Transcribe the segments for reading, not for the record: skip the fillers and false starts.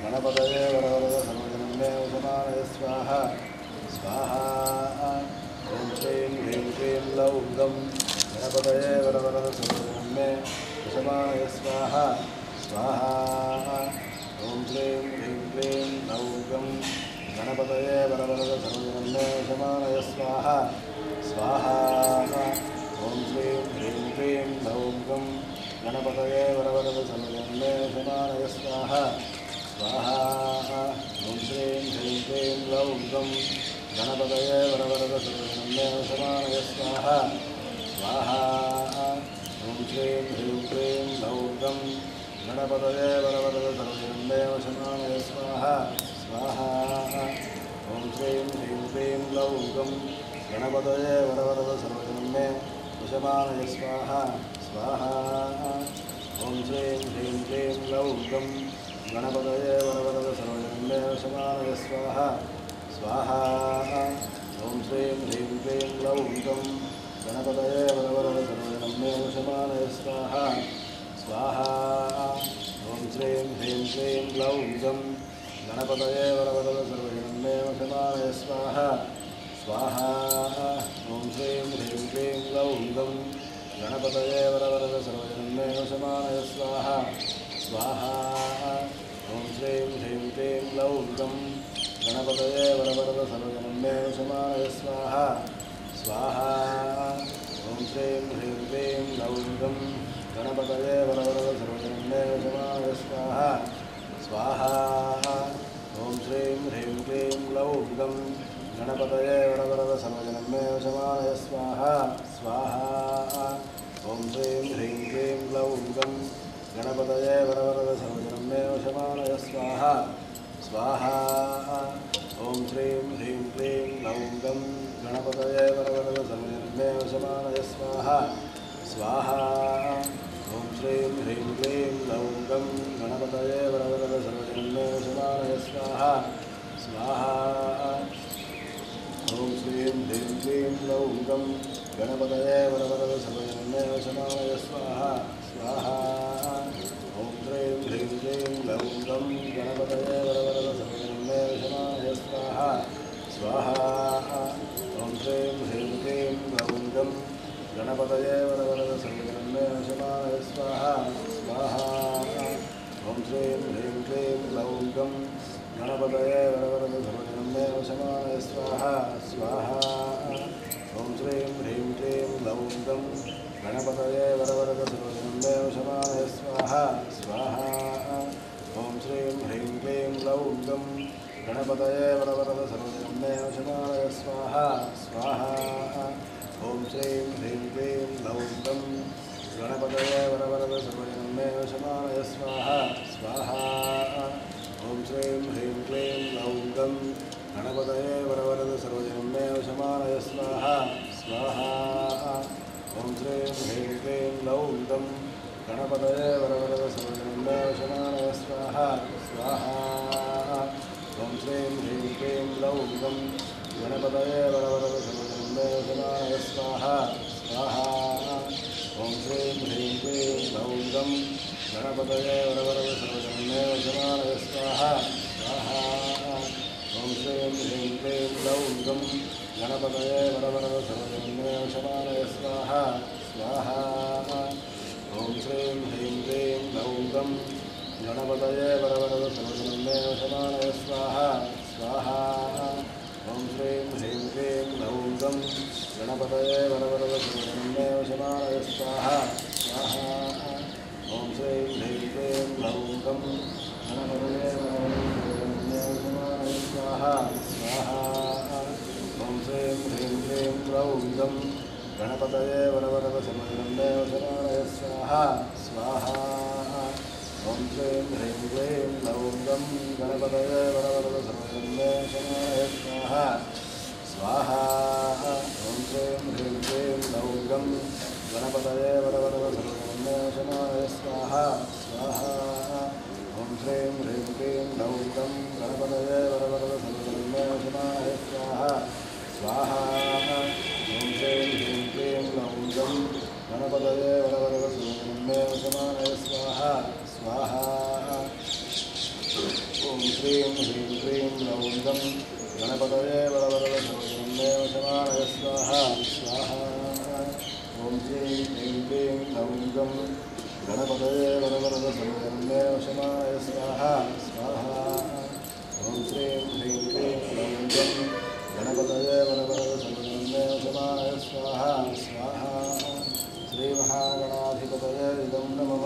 गणपतये वरवरद सर्वजनमे वशमानय स्वाहा स्वाहा ॐ श्रीं ह्रीं क्लीं लौं गं गणपतये वरवरद सर्वजनमे वशमानय स्वाहा स्वाहा ॐ श्रीं ह्रीं क्लीं लौं गं गणपतये वरवरद सर्वजनमे वशमानय स्वाहा स्वाहा ॐ श्रीं ह्रीं क्लीं लौं गं गणपतये वरवरद सर्वजनमे वशमानय स्वाहा स्वाहा ॐ श्रीं ह्रीं क्लीं लौं गं गणपतये वरवरद सर्वजनमे वशमानय स्वाहा स्वाहा ॐ श्रीं ह्रीं क्लीं लौं गं गणपतये वरवरद सर्वजनमे वशमानय स्वाहा स्वाहा ॐ श्रीं ह्रीं क्लीं लौं गं गणपतये वरवरद सर्वजनमे वशमानय स्वाहा स्वाहा ॐ श्रीं ह्रीं क्लीं लौं गं गणपतये वरवरद सर्वजनमे वशमानय स्वाहा स्वाहा ॐ श्रीं ह्रीं क्लीं लौं गं गणपतये वरवरद सर्वजनमे वशमानय स्वाहा स्वाहा ॐ श्रीं ह्रीं क्लीं लौं गं गणपतये वरवरद सर्वजनमे वशमानय स्वाहा स्वाहा ॐ श्रीं ह्रीं क्लीं लौं गं गणपतये वरवरद सर्वजनमे वशमानय स्वाहा स्वाहा ॐ श्रीं ह्रीं क्लीं लौं गं गणपतये वरवरद सर्वजनमे वशमानय स्वाहा स्वाहा ॐ श्रीं ह्रीं क्लीं लौं गं गणपतये वरवरद सर्वजनमे वशमानय स्वाहा स्वाहा ॐ श्रीं ह्रीं क्लीं लौं गं गणपतये वरवरद सर्वजनमे वशमानय स्वाहा स्वाहा ॐ श्रीं ह्रीं क्लीं लौं गं गणपतये वरवरद सर्वजनमे वशमानय स्वाहा स्वाहा ॐ श्रीं ह्रीं क्लीं लौं गं गणपतये वरवरद सर्वजनमे वशमानय स्वाहा स्वाहा ॐ श्रीं ह्रीं क्लीं लौं गं गणपतये वरवरद सर्वजनमे वशमानय स्वाहा स्वाहा ॐ श्रीं ह्रीं क्लीं लौं गं गणपतये वरवरद सर्वजनमे वशमानय स्वाहा स्वाहा ॐ श्रीं ह्रीं क्लीं लौं गं गणपतये वरवरद सर्वजनमे वशमानय स्वाहा स्वाहा ॐ श्रीं ह्रीं क्लीं लौं गं गणपतये वरवरद सर्वजनमे वशमानय स्वाहा स्वाहा ॐ श्रीं ह्रीं क्लीं लौं गं गणपतये वरवरद सर्वजनमे वशमानय स्वाहा स्वाहा ॐ श्रीं ह्रीं क्लीं लौं गं गणपतये वरवरद सर्वजनमे वशमानय स्वाहा स्वाहा ॐ श्रीं ह्रीं क्लीं लौं गं गणपतये वरवरद सर्वजनमे वशमानय स्वाहा स्वाहा ॐ श्रीं ह्रीं क्लीं लौं गं गणपतये वरवरद सर्वजनमे वशमानय स्वाहा स्वाहा ॐ श्रीं ह्रीं क्लीं लौं गं गणपतये वरवरद सर्वजनमे वशमानय स्वाहा स्वाहा ॐ श्रीं ह्रीं क्लीं लौं गं गणपतये वरवरद सर्वजनमे वशमानय स्वाहा स्वाहा ॐ श्रीं ह्रीं क्लीं लौं गं गणपतये वरवरद सर्वजनमे वशमानय स्वाहा स्वाहा ॐ श्रीं ह्रीं क्लीं लौं गं गणपतये वरवरद सर्वजनमे वशमानय स्वाहा स्वाहा ॐ श्रीं ह्रीं क्लीं लौं गं गणपतये वरवरद सर्वजनमे वशमानय स्वाहा स्वाहा ॐ श्रीं ह्रीं क्लीं लौं गं गणपतये वरवरद सर्वजनमे वशमानय स्वाहा स्वाहा ॐ श्रीं ह्रीं क्लीं लौं गं गणपतये वरवरद सर्वजनमे वशमानय स्वाहा स्वाहा ॐ श्रीं ह्रीं क्लीं लौं गं गणपतये वरवरद सर्वजनमे वशमानय स्वाहा स्वाहा ॐ श्रीं ह्रीं क्लीं लौं गं गणपतये वरवरद सर्वजनमे वशमानय स्वाहा स्वाहा ॐ श्रीं ह्रीं क्लीं लौं गं गणपतये वरवरद सर्वजनमे वशमानय स्वाहा स्वाहा ॐ श्रीं ह्रीं क्लीं लौं गं गणपतये वरवरद सर्वजनमे वशमानय स्वाहा स्वाहा ॐ श्रीं ह्रीं क्लीं लौं गं गणपतये वरवरद सर्वजनमे वशमानय स्वाहा स्वाहा ॐ श्रीं ह्रीं क्लीं लौं गं गणपतये वरवरदसुन्दरमे वशमानय स्वाहा स्वाहा ॐ श्रीं ह्रीं क्लीं लौं गं गणपतये वरवरदसुन्दरमे वशमानय स्वाहा स्वाहा ॐ श्रीं ह्रीं क्लीं लौं गं गणपतये वरवरदसुन्दरमे वशमानय स्वाहा स्वाहा ॐ श्रीं ह्रीं क्लीं लौं गं गणपतये वरवरदसुन्दरमे वशमानय स्वाहा स्वाहा श्रीमहागणाधिपतये इदं नमः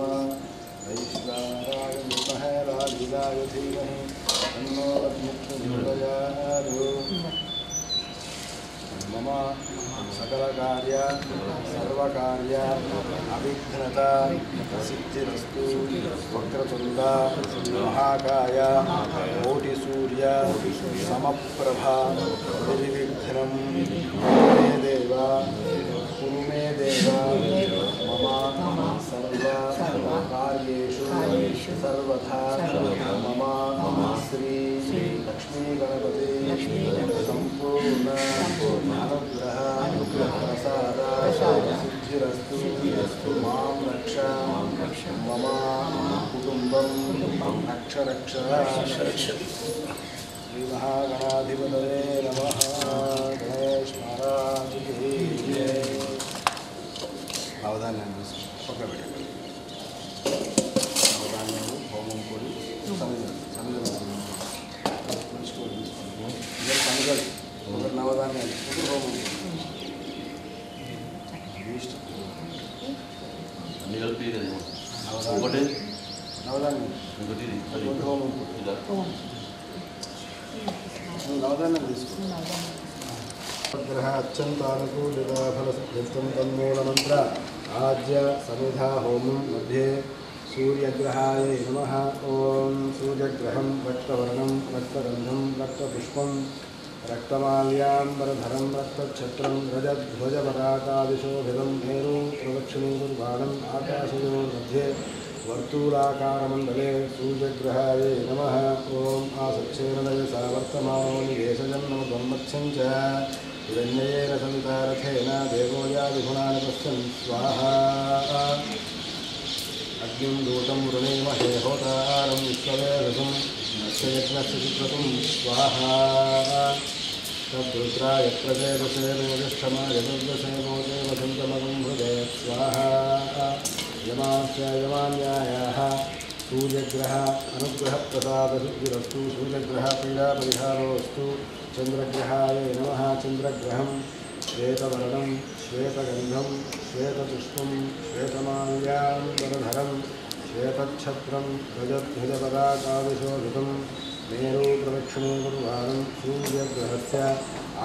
वैश्वानराय विद्महे राजीवाय धीमहि तन्नो प्रचोदयात् मम सकलकार्य सर्वकार्य अभिघ्नता सिद्धिरस्तु वक्रतुण्ड महाकाय कोटिसूर्य समप्रभा निर्विघ्नं मे देव कुरु मे देव मम सर्वकार्येषु सर्वथा मम श्री लक्ष्मी गणपति संपूर्ण अनुग्रह प्रसाद सिद्धिरस्तु मां रक्ष मम कुटुंबं रक्ष श्री महागणाधिपतये नमः गणेश महाराज की जय అవధాన్యాన్ని పక్క పెట్టండి అవధాన్యాలు హోమం కోడి సమిధలు మంచి కోడి తీసుకోండి ఇద్దరు సమిధలు ఒకటి నవధాన్యాలు ఒకటి హోమం ఇష్టం అన్ని కలిపి నవధాన్యం ఒకటి హోమం నవధాన్యం తీసుకోండి ग्रह अत्यंतानुकूलिताफलसिद्धिं तन्मूलमन्त्र आज्य समिधा होमं मध्ये सूर्यग्रहाय नमः ॐ सूर्यग्रहं रक्तवर्णं रक्तगन्धं रक्तपुष्पं रक्तमाल्याम्बरधरं रक्तच्छत्रं रजध्वजपताकादिशोभितं मेरु प्रदक्षिणीकुर्बाणम् आकाशयोर्मध्ये वर्तूलाकारमण्डले सूर्यग्रहाय नमः ॐ आसच्छेन नयसा वर्तमानो निवेशजन्मब्रह्मच्छं च हिरण्येन सवितारथेन देवो यादिगुणानि पश्यन् स्वाहा अग्निं दूतं वृणीमहे होतारं विश्ववेदसं अस्य यज्ञस्य चित्रतं स्वाहा तद्रुद्राय प्रचेदसे मेधिष्ठमाय दुर्दशे मोदे वसन्तमगं हृदे स्वाहा यमास्य यमान्यायाः सूर्यग्रह अनुग्रहप्रसादसिद्धिरस्तु सूर्यग्रहपीडापरिहारोऽस्तु चन्द्रग्रहाय नमः चन्द्रग्रहं श्वेतवर्णं श्वेतगन्धं श्वेतपुष्पं श्वेतमाल्याम्बरधरं श्वेतच्छत्रं रजध्वजपताकादिशोभितं मेरुप्रदक्षिणीकुर्वाणं सूर्यग्रहस्य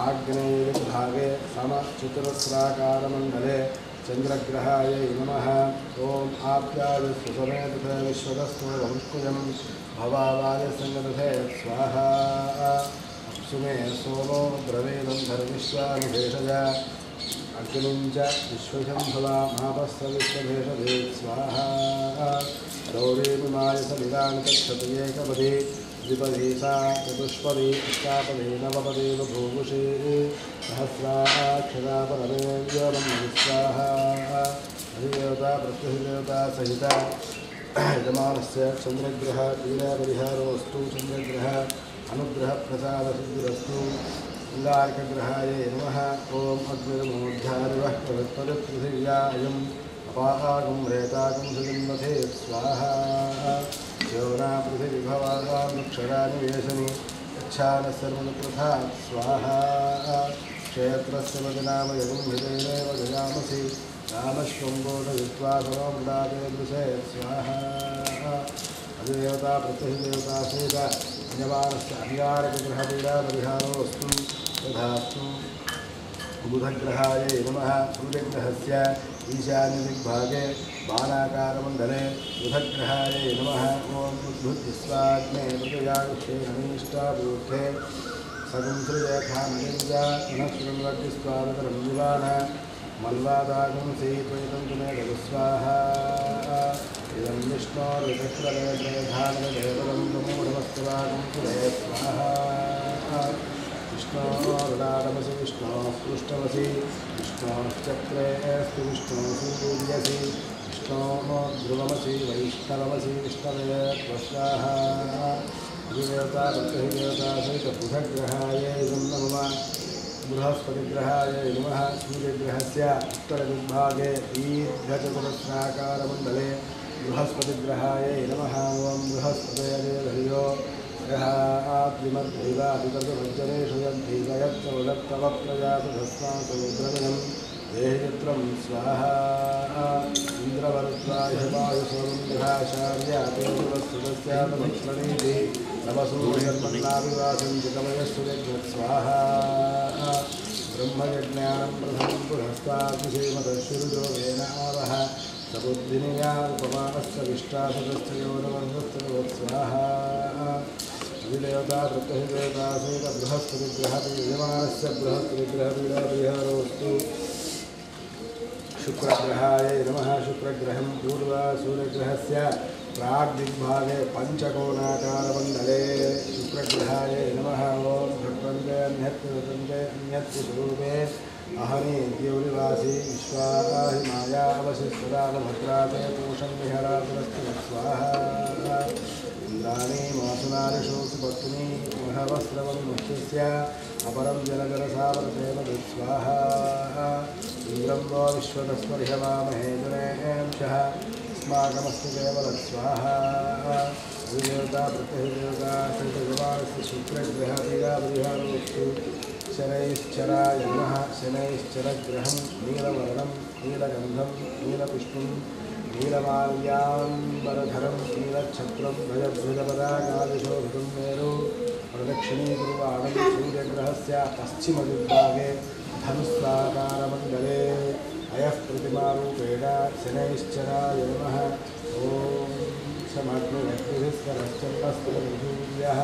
आग्नेयभागे समचतुरस्राकारमण्डले चन्द्रग्रहाय नमः ॐ आप्यायस्तु समेतथे विश्वतस्तु वंस्कुजं भवावाय सङ्गतथे स्वाहा अप्सुमे सोमो द्रवेदं धर्मिष्यामि भेषज अग्निं च विश्वशम्भवा महापस्सविश्वभेषजे स्वाहा गौरीमिमाय सलिलानि तच्छति एकपदे द्विपदे सा चतुष्पदे अष्टापदे नवपदे बभूवुषे सहस्राक्षरा परमेव्योमं स्वाहा अधिदेवता प्रत्यधिदेवता सहिता यजमानस्य चन्द्रग्रह पीडापरिहारोऽस्तु चन्द्रग्रह अनुग्रहप्रसादसिद्धिरस्तु अङ्गारकग्रहाय नमः ॐ अग्निर्मोध्यारिवः पृथिव्यायम् अपागं रेतागं सुजन्मथे स्वाहा योना पृथिविभवाक्षराणि वेशनि गच्छानः स्वाहा क्षेत्रस्य वदनामयगुं हृदयेनैव जयामसि रामश्वम्बोधयित्वा सर्वमृदाते दृशे स्वाहा अधिदेवता प्रत्यधिदेवता सहित यजमानस्य अंगारकग्रहपीडापरिहारोऽस्तु तथास्तु बुधग्रहाय नमः सूर्यग्रहस्य ईशान्यदिग्भागे बाणाकारमण्डले बुधग्रहाय नमः ॐ उद्भुतिस्वाग्ने मृगयाक्षेणीष्टाबूर्थे सगुंसृजयखान्यञ्जा मनःशृण्वग्निस्वादतरं विवान मल्वादागं सीत्वयितं तुमे स्वाहा इदं विष्णोर्विचक्रवेदधानदेवलं तमो नमस्तवागं कुले स्वाहा विष्णोरुदारमसि विष्णोः पृष्ठमसि विष्णोश्चक्रेऽस्तु विष्णोः सूर्यसि विष्णोः ध्रुवमसि वैष्णवमसि विष्णवे त्वस्याः अधिदेवता प्रत्यधिदेवता सहित बुधग्रहाय इदं नमः बृहस्पतिग्रहाय नमः सूर्यग्रहस्य उत्तरदिग्भागे दीर्घचतुरस्राकारमण्डले बृहस्पतिग्रहाय नमः ओं बृहस्पतयदेवयो ग्रहाद्विमद्दैवादिकर्तवज्जनेषु यद्दैवयत्समुदत्तवप्रजातधस्मासमुद्रमिनं देहचित्रं स्वाहा इन्द्रवरुद्राय वायुसोमन्द्रहाचार्यातेजवस्तुतस्यातमप्रणीति नवसूर्यर्मन्नाभिवासं चितमयस्सुरज्ञस्वाहा ब्रह्मयज्ञानं प्रथमं पुरस्ताद्विषेमदश्रुजो वेन आवह सबुद्धिनिया उपमानस्य विष्टासुतस्थयो नमस्वाहा अधिदेवता प्रत्यधिदेवता सहित बृहस्पतिग्रहपीयमानस्य बृहस्पतिग्रहपीडापरिहारोऽस्तु शुक्रग्रहाय नमः शुक्रग्रहं पूर्वसूर्यग्रहस्य प्राग्दिग्भागे पञ्चकोणाकारमण्डले शुक्रग्रहाय नमः ओं भृक्वन्दे अन्यत्स्वरूपे अहनि द्यौरिवासी विश्वाहि माया अवशिष्टदानभद्राते पूषं विहरातुरस्तु स्वाहा इंद्राणी मासुनारिषु सुपत्नी महवस्रवं मुख्यस्य अपरं जलजलसावरतेन स्वाहा इंद्रं वो विश्वतस्मर्हवामहे जनेभ्यः अस्माकमस्तु केवलस्वाहा अधिदेवता प्रत्यधिदेवता सहितगवानस्य शुक्रग्रहपीडापरिहारोऽस्तु शनैश्चराय नमः शनैश्चरग्रहं नीलवर्णं नीलगन्धं नीलपुष्पं नीलमाल्याम्बरधरं नीलच्छत्रं ध्वजपदाकादिशोभितं मेरु प्रदक्षिणीकुर्वाणं सूर्यग्रहस्य पश्चिमदिग्भागे धनुस्साकारमण्डले अयः प्रतिमारूपेण शनैश्चराय नमः ॐ समग्निरग्निभिस्वरश्चन्द्रस्तुर्यः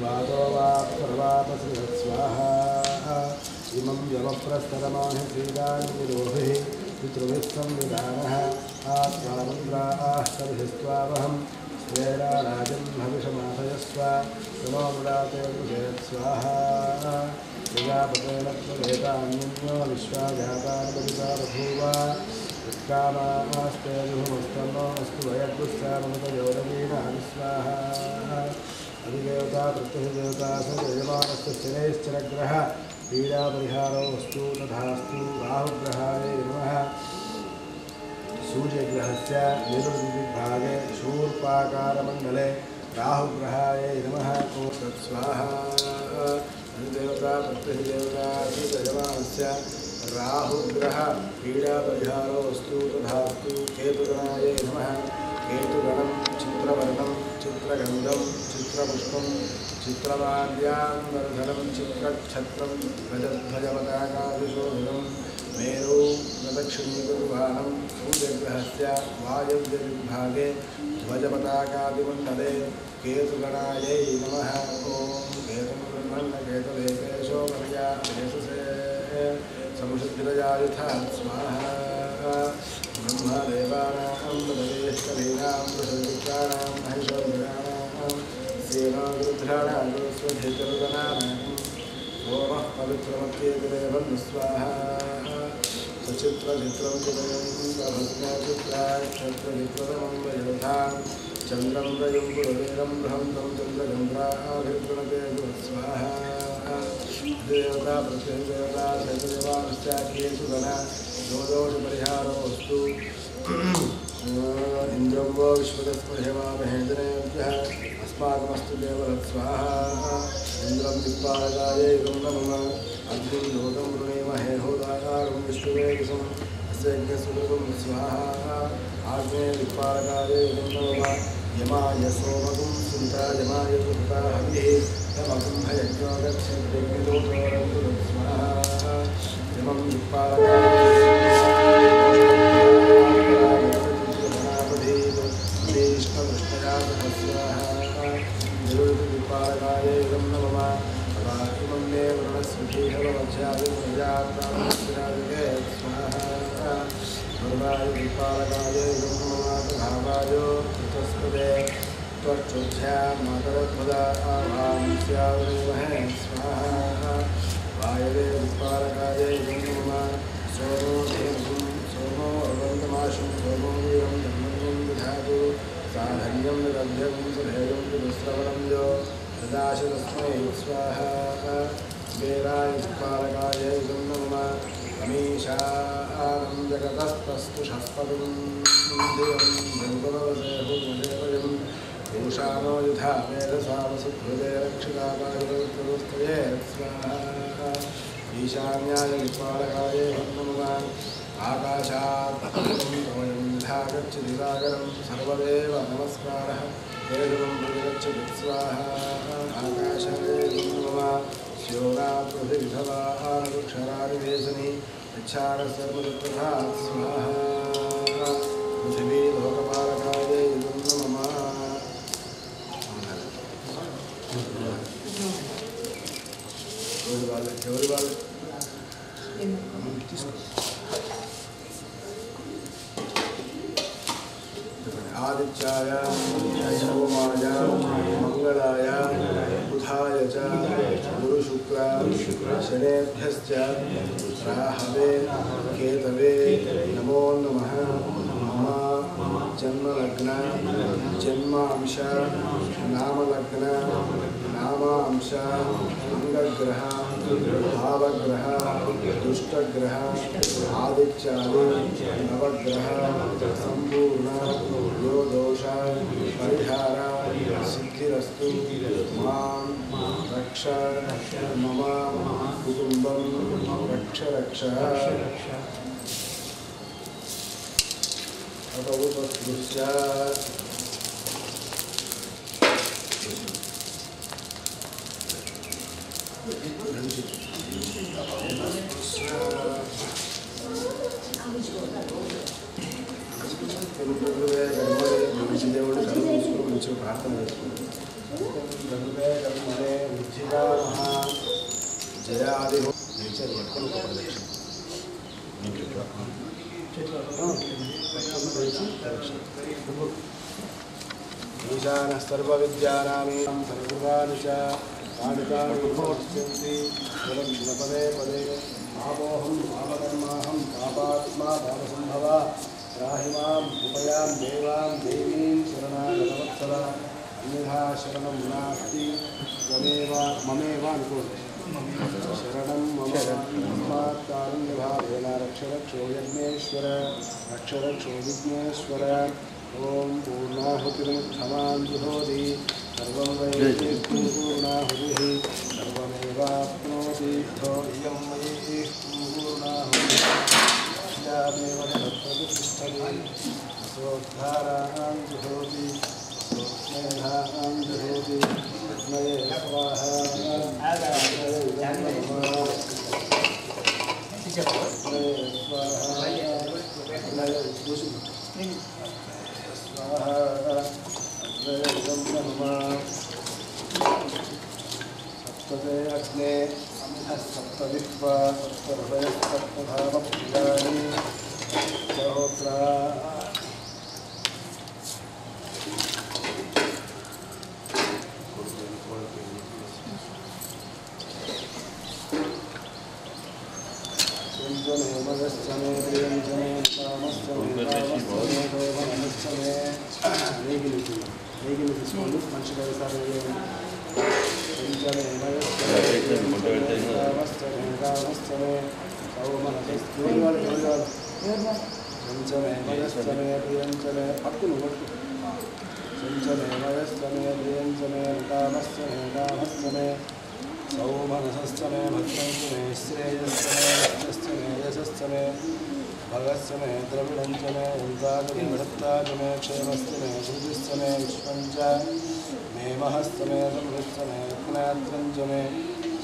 वातो वा प्रवापसृहस्वाहा इमं यमप्रस्तरमाहि श्रीदानिविरोभिः पितृभिः संविधानः आत्मारुद्राः तर्हिस्त्वावहं स्त्रेणा राजन् भविषमाथयस्व तनो मृडाते स्वाहा प्रजापतेन त्वदेतान्यो विश्वाजातानि बलिता बभूव उत्कामास्ते जुहुमस्तन्नो अस्तु वयगुस्सामृतयोरवीणानि स्वाहा अधिदेवता प्रत्यधिदेवता सयजमानस्य शनैश्चरग्रह पीडापरिहारोऽस्तु तथास्तु राहुग्रहाय नमः सूर्यग्रहस्य निरुद्विभागे शूर्पाकारमण्डले राहुग्रहाय नमः ॐ तत्स्वाहा अधिदेवता प्रत्यधिदेवता सयजमानस्य राहुग्रह पीडापरिहारोऽस्तु तथास्तु केतुगणाय नमः केतुगणं चित्रवर्णं चित्रगन्धं चित्रपुष्पं चित्रमाल्याम्बरधरं चित्रक्षत्रं गजध्वजपताकादिशोभितं मेरु प्रदक्षिणीकुर्वाणं सूर्यग्रहस्य वायव्यविभागे ध्वजपताकादिमण्डले केतुगणायै नमः ॐ केतुं ब्रह्मण्डकेतुलेकेशो पर्यादेशसे समुषद्विरजायुथा स्वाहा ब्रह्मदेवानां बलवेश्वरीणां वृषवित्राणां महिषोन्द्राणां सेनारुद्राणां स्वधितरुगणानां ओमः पवित्रमत्येतिरेवं स्वाहा सचित्रचित्रं चित्रं प्रभस्मचित्राक्षत्रचित्रतमं वयोधां चन्द्रं वयं पुरवीरं बृहन्तं चन्द्रचन्द्राभिर्गुणते स्वाहा देवता प्रत्यधिदेवता सहितदेवाश्चाख्येषु गणा दोषपरिहारोऽस्तु इन्द्रं वो विश्वतस्मर्हवामहे जनेभ्यः अस्माकमस्तु देवरत्स्वाहा इन्द्रं दिक्पालकाय इदं नमः अग्निं लोकं वृणीमहे होदाकारं विष्णुवेदिशम् अस्य यज्ञस्वरूपं स्वाहा आग्नेय दिक्पालकाय इदं नमः यमाय सोमगुं सुन्ता यमाय सुता हविः यमगुं भयज्ञो गच्छद्यज्ञदोषोरन्तु स्वाहा यमं दिक्पालकाय पालकाय इदं नमः इमं मे वरुणस्मिषीहवध्यादिप्रजात्मादिके स्वाहा वरुणाय दीपालकाय इदं नमः भावाय तस्पदे त्वच्चोध्यां मातरध्वजा आभां स्यावृमहे स्वाहा वायवे उत्पादकाय नमः सोमो धेनुं सोमो अवन्तमाशं सोमो वीरं धर्मं दधातु साधर्यं निरभ्यं सुधैर्यं विश्रवणं यो ददाश तस्मै स्वाहा वेराय उत्पादकाय नमः अमीशानं जगतस्तस्तुषस्पतिं धियं भूतवसेहुर्मदेवयं पूषानो यथा मेधसा वसुहृदे रक्षितापायुस्तये स्वाहा ईशान्याय विपालकाय नमः आकाशात् वयं यथा गच्छति सागरं सर्वदेव नमस्कारः केशवं प्रतिगच्छति स्वाहा आकाशाय नमः स्योगात् पृथिविधवाहारक्षराणि वेसनि इच्छारसर्वतथा स्वाहा पृथिवी लोकपालकाय नमः ఎవరి వాళ్ళు आदित्याय सोमाय मंगलाय बुधाय च गुरुशुक्र शनेभ्यश्च राहवे केतवे नमो नमः मम जन्मलग्न जन्मांश नामलग्न नामांश अंगग्रह भावग्रह दुष्टग्रह आदित्यादि नवग्रह संपूर्ण यो दोष परिहार सिद्धिरस्तु मां रक्ष मम कुटुंबं रक्ष रक्ष अवुपस्पृश्य దేవుడు చదువుకుని మంచి ప్రార్థన చేసుకుంటాం జయాది నేచర్ పట్టుకొని ఒక ప్రదక్షిణ ఈశాన సర్వ విద్యానామీం సర్వాణి చ కాణికాని విమోక్ష్యంతి పదే పదే పాపోహం పాపకర్మాహం పాపాత్మా పాపసంభవ రాహిమాం ఉపయాం దేవాం దేవీం శరణాగతవత్సల అన్యథా శరణం నాస్తి త్వమేవ మమేవ అనుకోండి శరణం మమ తస్మాత్ కారుణ్యభావేన రక్ష రక్షో యజ్ఞేశ్వర రక్ష రక్షో విఘ్నేశ్వర ఓం పూర్ణాహుతిర్ముక్షమాం జుహోతి సర్వం వై పూర్ణాహుతిః సర్వమేవాప్నోతి ఇయం వై పూర్ణాహుతిః యామేవ తత్ప్రతిష్ఠతి అసోద్ధారాం జుహోతి స్నేహాం జుహోతి అగ్నయే స్వాహా सप्तते अग्ने सप्तविश्वा सप्तहृदयसप्तधामप्रियाणि सहोत्रा मदस्समे प्रियंसमे कामस्समे कामस्समे शोभनस्समे नेगिली తీసుకోండి మంచిగా ఈసారి పంచమే కామస్సమే కామస్సమే సౌమనస్సమే పంచమే మదస్సమే ప్రియంసమే పట్టును పట్టు పంచమే మదస్సమే ప్రియంసమే కామస్సమే కామస్సమే సౌమనసస్సమే భక్తంసమే శ్రేయస్సమే రక్షస్సమే యశస్సమే भगत्समे द्रविडंचमे उल्गाचमे भक्ताचमे क्षेमस्तमे भुजिस्तमे विश्वंच मे महस्तमे समृस्तमे रत्नात्रंचमे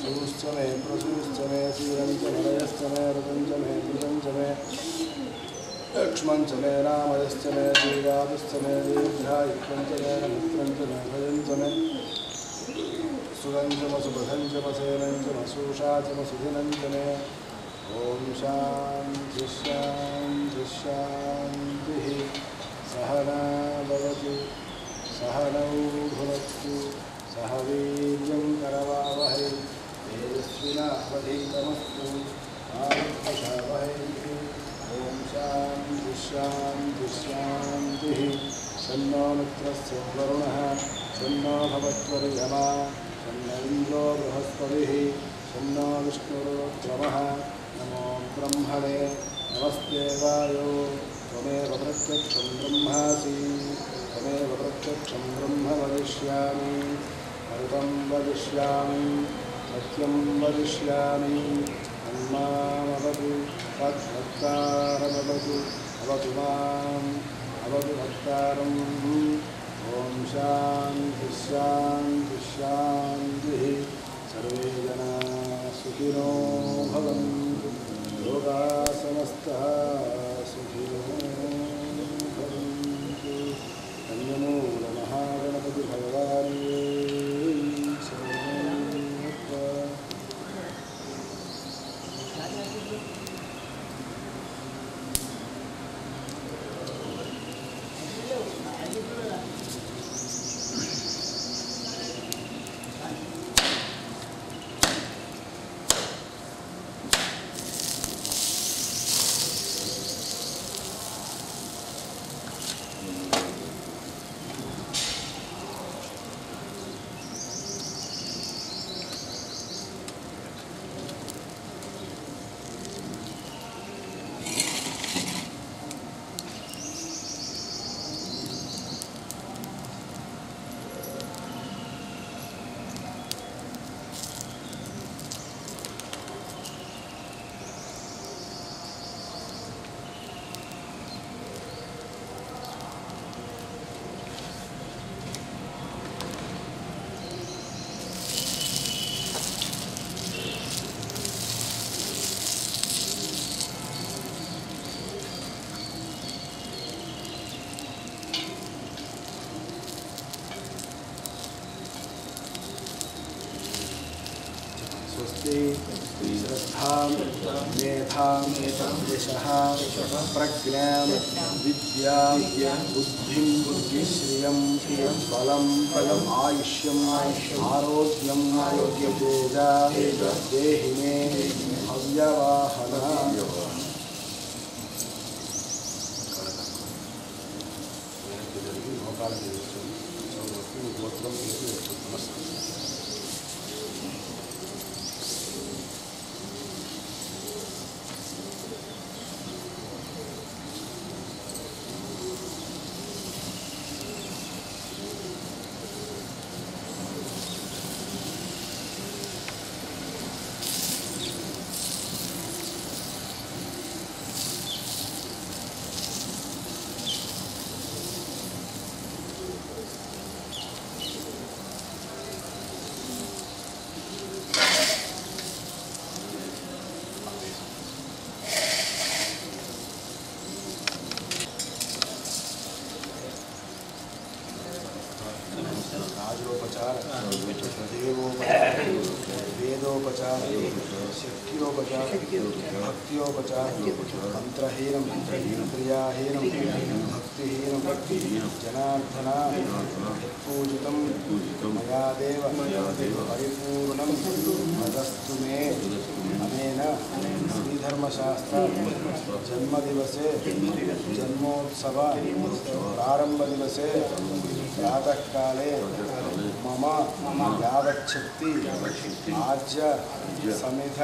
सूश्चमे प्रसूश्चमे सीरंचमे रजस्तमे रतंचमे कृतंचमे लक्ष्मणचमे रामयस्तमे श्रीरामस्तमे दीर्घायुक्तंचमे नमित्रंचमे भजंचमे सुगंचम सुभगंचम सेनंचम सूषाचम सुधिनंचमे ओम शांति शांति शांति सहना भवतु सहनौ भुनक्तु सह वीर्यं करवावहै तेजस्विनावधीतमस्तु मा विद्विषावहै। ॐ शान्तिः शान्तिः शान्तिः। तन्नो मित्रस्य वरुणः तन्नो भवत्वर्यमा तन्न इन्द्रो बृहस्पतिः तन्नो विष्णुरुक्रमः। नमो ब्रह्मणे नमस्ते वायो त्वमेव प्रत्यक्षं ब्रह्मासि त्वमेव प्रत्यक्षं ब्रह्म वदिष्यामि अल्पं वदिष्यामि सत्यं वदिष्यामि तन्मामवतु तद्भक्तारमवतु अवतु माम् अवतु भक्तारम्। ॐ शान्तिः शान्तिः शान्तिः। सर्वे जनाः सुखिनो भवन्तु लोकाः समस्तः सुखिनो भवन्तु। धन्यमूलमहागणपति भगवान् श्रद्धां मेधां यशः प्रज्ञां विद्यां बुद्धिं श्रियं बलं आयुष्यं आरोग्यं तेजा देहि मे अव्यवाहन। राजोपचार देवोपचार वेदोपचार शक्योपचार भक्त्योपचार मंत्रहीनं क्रियाहीनं भक्तिहीनं जनार्दना पूजितं मया देव परिपूर्णं मदस्तु मे। अनेन श्रीधर्मशास्त्र जन्मदिवसे जन्मोत्सव प्रारंभदिवसे प्रातःकाले मम यावच्छक्ति आज्य समिध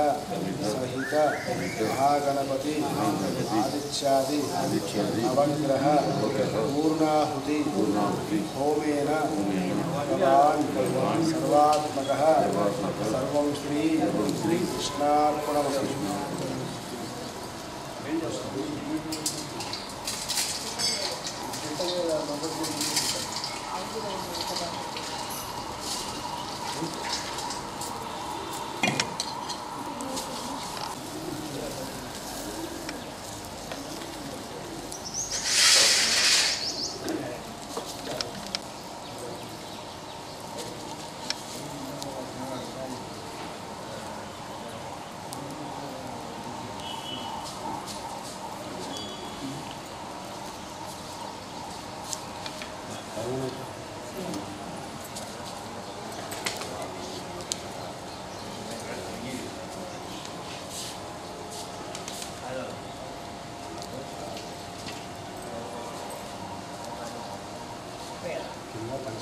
सहित महागणपति आदित्यादि नवग्रह पूर्णाहुति होमेन भगवान् सर्वात्मकः सर्वं श्री कृष्णार्पणमस्तु।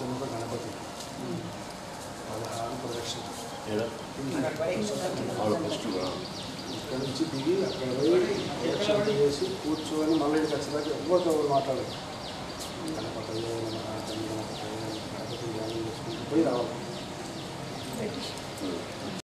చతుర్ముఖ గణపతి 16 ప్రదక్షిణ ఏడా ఆవిడ ఫస్ట్ ఇక్కడ నుంచి దిగి అక్కడ పోయి ప్రదక్షిణ చేసి కూర్చొని మళ్ళీ ఖచ్చితంగా ఎవరితో మాట్లాడాలి గణపతి గణపతి చేసుకుంటూ పోయి రావాలి.